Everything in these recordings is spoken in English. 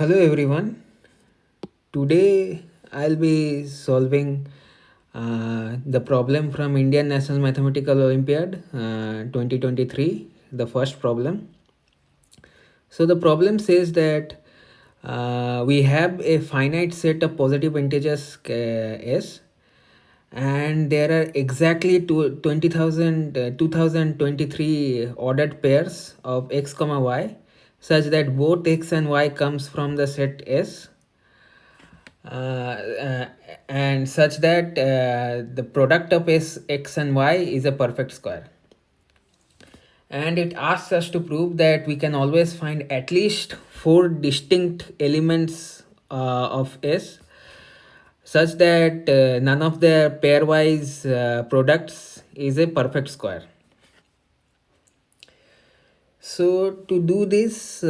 Hello everyone. Today I'll be solving the problem from Indian National Mathematical Olympiad 2023, the first problem. So the problem says that we have a finite set of positive integers s, and there are exactly 2023 ordered pairs of x comma y such that both x and y comes from the set s, and such that the product of x and y is a perfect square. And it asks us to prove that we can always find at least 4 distinct elements of s such that none of the pairwise products is a perfect square. So to do this,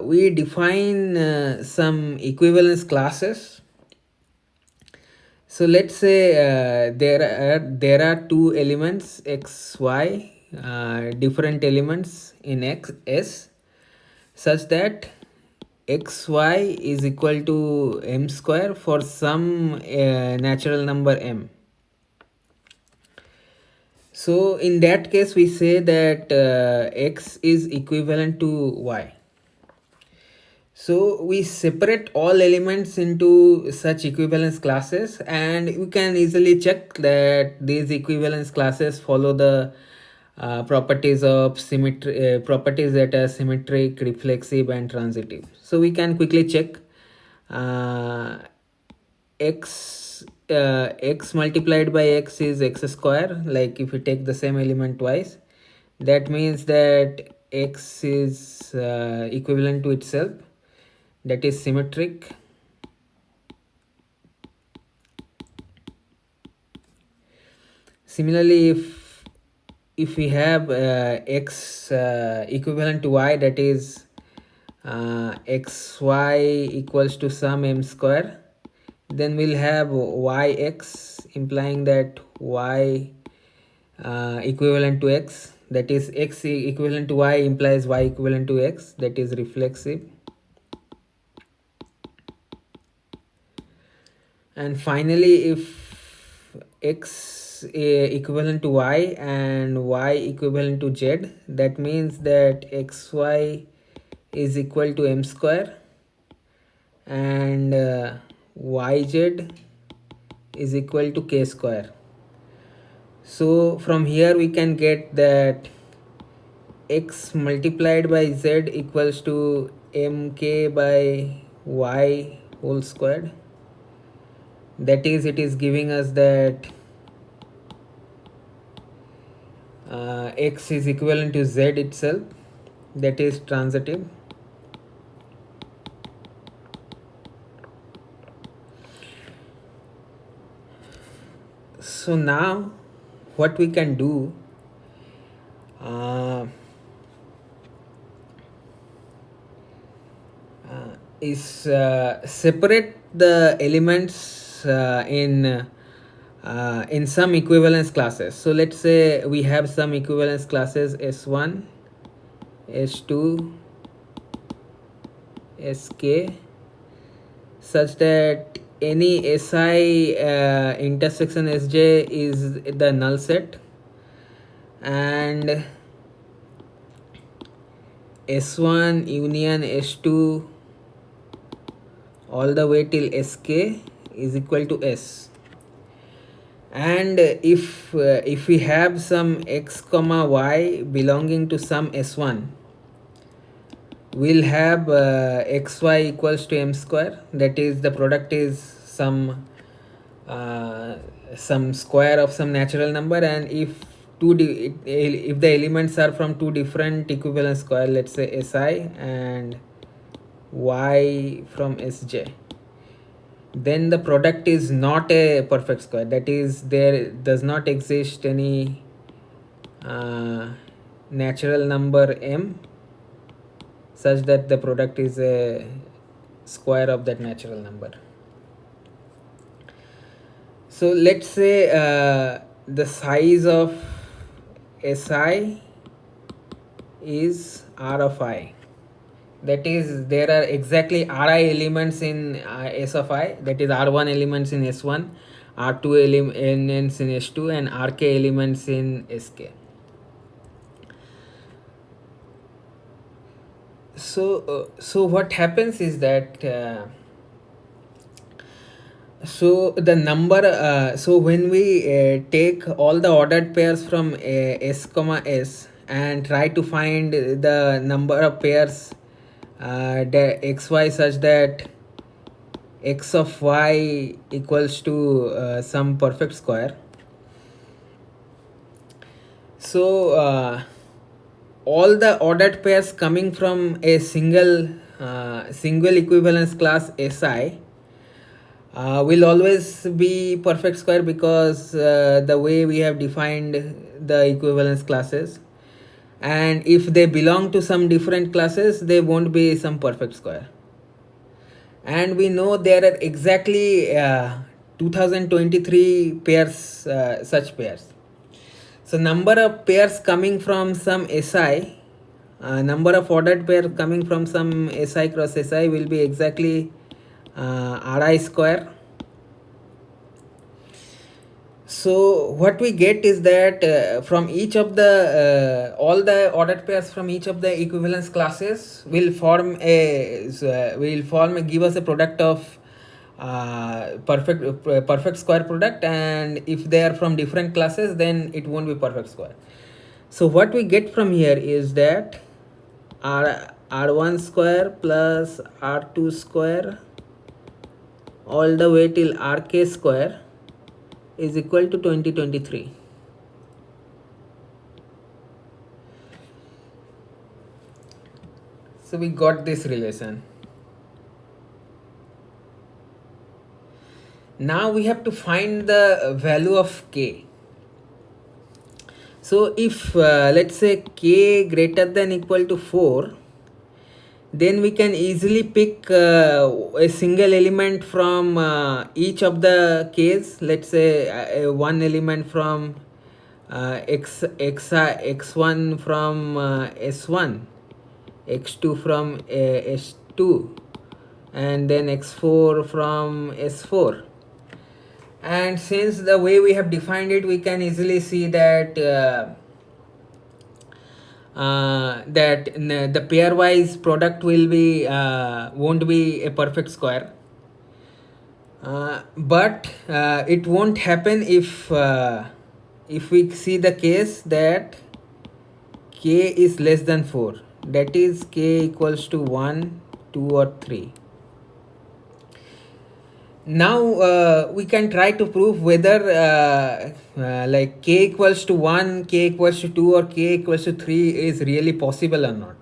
we define some equivalence classes. So let's say there are two elements x y, different elements in x s, such that xy is equal to m square for some natural number m. So in that case we say that x is equivalent to y. So we separate all elements into such equivalence classes, and we can easily check that these equivalence classes follow the properties of symmetry, properties that are symmetric, reflexive, and transitive. So we can quickly check x multiplied by x is x square. Like if we take the same element twice, that means that x is equivalent to itself, that is symmetric. Similarly, if we have x equivalent to y, that is xy equals to some m square, then we'll have yx implying that y equivalent to x, that is x equivalent to y implies y equivalent to x, that is reflexive. And finally, if x equivalent to y and y equivalent to z, that means that xy is equal to m square and yz is equal to k square. So from here we can get that x multiplied by z equals to mk by y whole squared. That is, it is giving us that x is equivalent to z itself, that is transitive. So now what we can do, is separate the elements in some equivalence classes. So let's say we have some equivalence classes s1, s2, sk, such that any si intersection sj is the null set, and s1 union s2 all the way till sk is equal to s. And if we have some x comma y belonging to some s1, we'll have xy equals to m square, that is the product is some square of some natural number. And if if the elements are from two different equivalent square, let's say si and y from sj, then the product is not a perfect square, that is there does not exist any natural number m such that the product is a square of that natural number. So let's say the size of si is r of I, that is there are exactly Ri elements in S of I, that is R1 elements in S1, R2 elements in S2, and Rk elements in Sk. So what happens is that so the number so when we take all the ordered pairs from S comma S and try to find the number of pairs the xy such that x of y equals to some perfect square. So all the ordered pairs coming from a single equivalence class Si will always be perfect square, because the way we have defined the equivalence classes, and if they belong to some different classes they won't be some perfect square. And we know there are exactly 2023 pairs, such pairs. So number of pairs coming from some Si, number of ordered pair coming from some Si cross Si will be exactly Ri square. So what we get is that from each of the all the ordered pairs from each of the equivalence classes will give us a product of perfect square product, and if they are from different classes then it won't be perfect square. So what we get from here is that r1 square plus r2 square all the way till rk square is equal to 2023. So we got this relation. Now we have to find the value of k. So if let's say k greater than equal to 4, then we can easily pick a single element from each of the k's. Let's say one element from x1 from s1, x2 from s2, and then x4 from s4. And since the way we have defined it, we can easily see that the pairwise product will be won't be a perfect square, but it won't happen if we see the case that k is less than 4, that is k equals to 1, 2 or 3. Now we can try to prove whether like k equals to 1, k equals to 2 or k equals to 3 is really possible or not.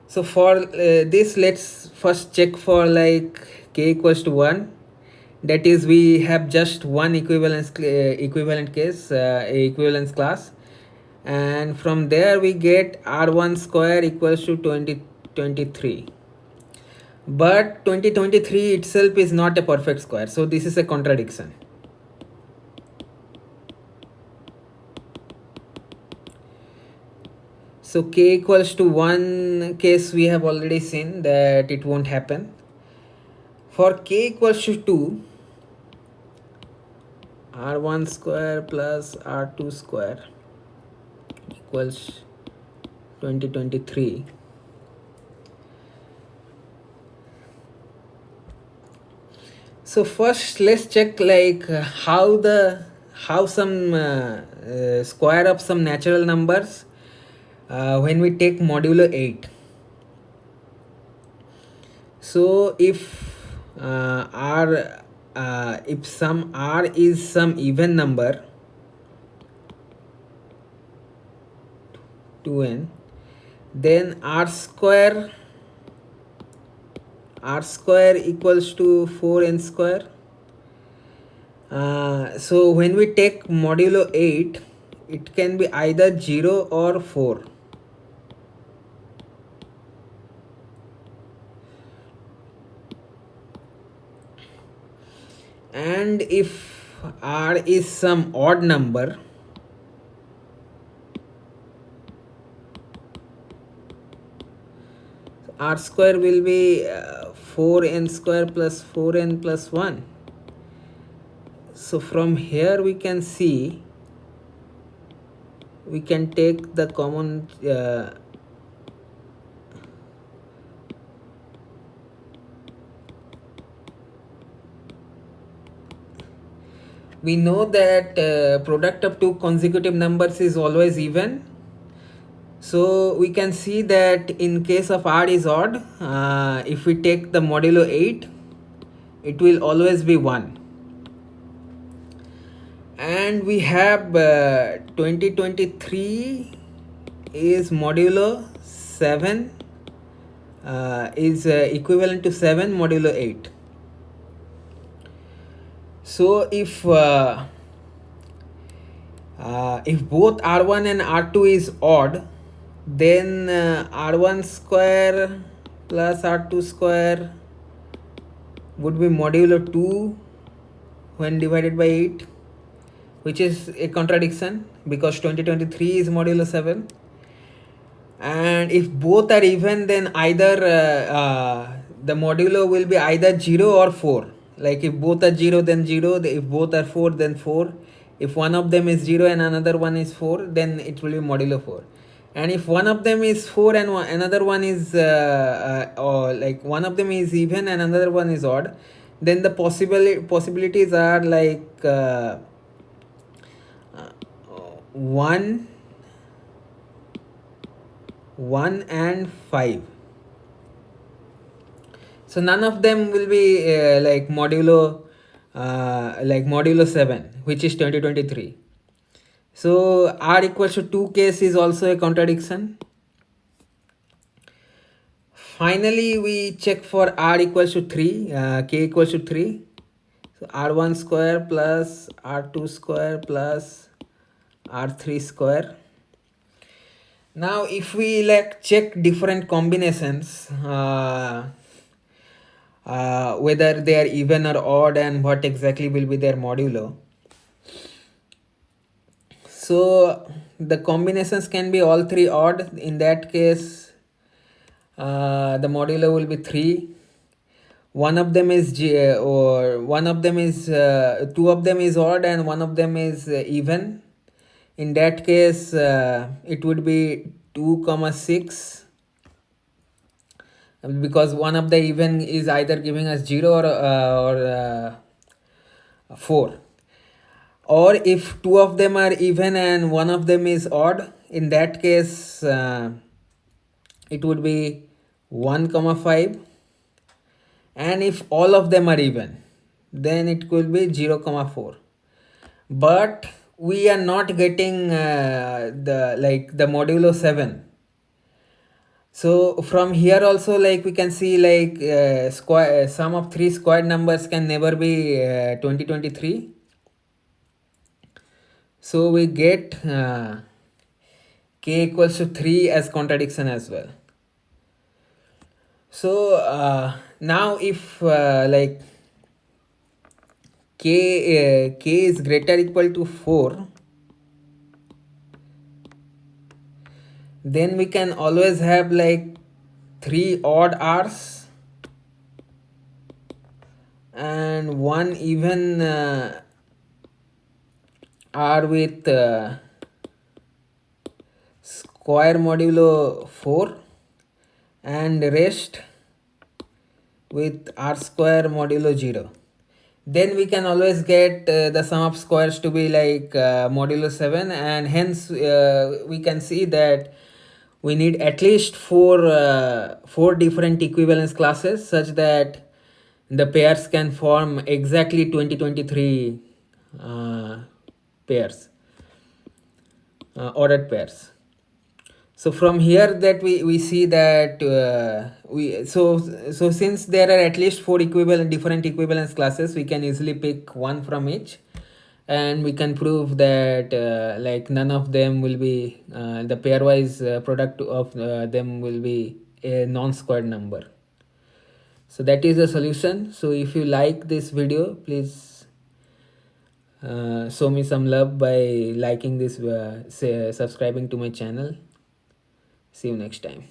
So for this, let's first check for like k equals to 1, that is we have just one equivalent case, equivalence class, and from there we get r1 square equals to 2023. But 2023 itself is not a perfect square, so this is a contradiction. So k equals to 1 case we have already seen that it won't happen. For k equals to 2, r1 square plus r2 square equals 2023. So first let's check like how some square of some natural numbers when we take modulo 8. So if if some r is some even number 2n, then r square equals to 4n square. So when we take modulo 8, it can be either 0 or 4. And if r is some odd number, r square will be 4n square plus 4n plus 1. So from here we can see, we can take the common we know that product of two consecutive numbers is always even. So we can see that in case of r is odd, if we take the modulo 8, it will always be 1. And we have 2023 is modulo 7, is equivalent to 7 modulo 8. So if both r1 and r2 is odd, then r1 square plus r2 square would be modulo 2 when divided by 8, which is a contradiction because 2023 is modulo 7. And if both are even, then either the modulo will be either 0 or 4. Like if both are 0, then 0. If both are 4, then 4. If one of them is 0 and another one is 4, then it will be modulo 4. And if one of them is 4 and another one is or like one of them is even and another one is odd, then the possibilities are like 1 and 5. So none of them will be like modulo 7, which is 2023. So r equals to 2 case is also a contradiction. Finally, we check for r equals to 3, k equals to 3. So r1 square plus r2 square plus r3 square. Now if we like check different combinations, whether they are even or odd and what exactly will be their modulo. So the combinations can be all three odd. In that case, the modulo will be 3. One of them is two of them is odd and one of them is even. In that case, it would be 2, 6, because one of the even is either giving us 0 or 4. Or if two of them are even and one of them is odd, in that case it would be 1, 5. And if all of them are even, then it could be 0, 4. But we are not getting the modulo 7. So from here also, like we can see, like sum of 3 squared numbers can never be 2023. So we get k equals to 3 as contradiction as well. So now if like k is greater equal to 4, then we can always have like 3 odd r's and 1 even r with square modulo 4 and rest with r square modulo 0. Then we can always get the sum of squares to be like modulo 7, and hence we can see that we need at least four different equivalence classes such that the pairs can form exactly 2023 pairs, ordered pairs. So from here that we see that so since there are at least 4 different equivalence classes, we can easily pick one from each, and we can prove that like none of them will be the pairwise product of them will be a non-squared number. So that is the solution. So if you like this video, please show me some love by liking this, subscribing to my channel. See you next time.